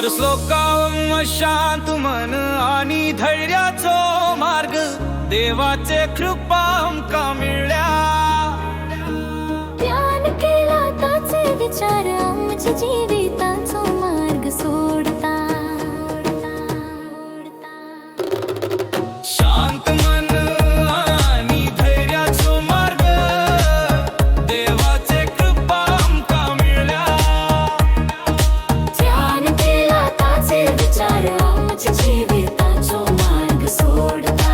और श्लोकावम शांत मन आणि धैर्याचो मार्ग देवाचे कृपा आमका मिळ्या। ध्यान केला ताचे विचार आमच्या जीविताचो मार्ग सोडता। शांत मन आणि धैर्याचो मार्ग देवाचे कृपा आमका मिळ्या। ध्यान केला ताचे विचार आमच्या जीविताचो मार्ग सोडता।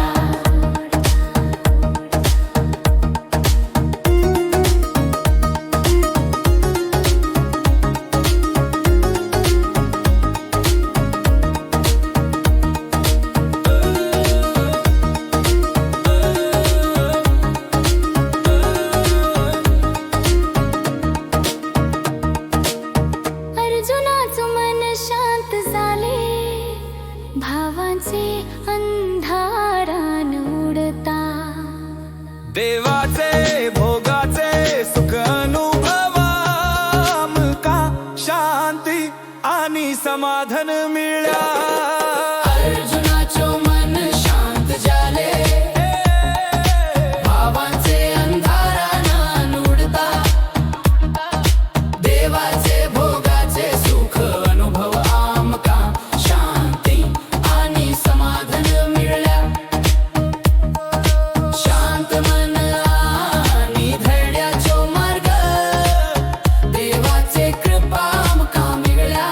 अर्जुनाचं मन शांत झाले, भावांचे अंधारान उडता। देवाचे भोगाचे सुख अनुभवा आमका शांती आणि समाधान मिळ्या। अर्जुनाचं मन शांत झाले, भावांचे अंधारान उडता। देवाचे भोगाचे सुख अनुभव आमका शांती आणि समाधान मिळल्या। शांत मन आणि धैर्याचो मार्ग देवाचे कृपा आमका मिळल्या।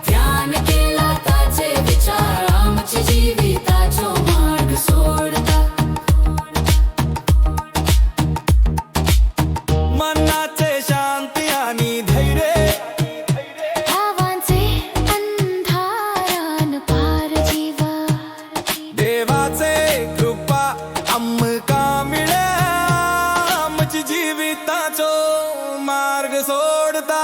ध्यान केला ताचे विचार आमचे जीविताचो मार्ग सोडता। मनाचे शांती आणि धैर्य भावांचे अंधारान पार जीवा। देवाचे कृपा आमका मिळ्या। आमची जीविताचो मार्ग सोडता।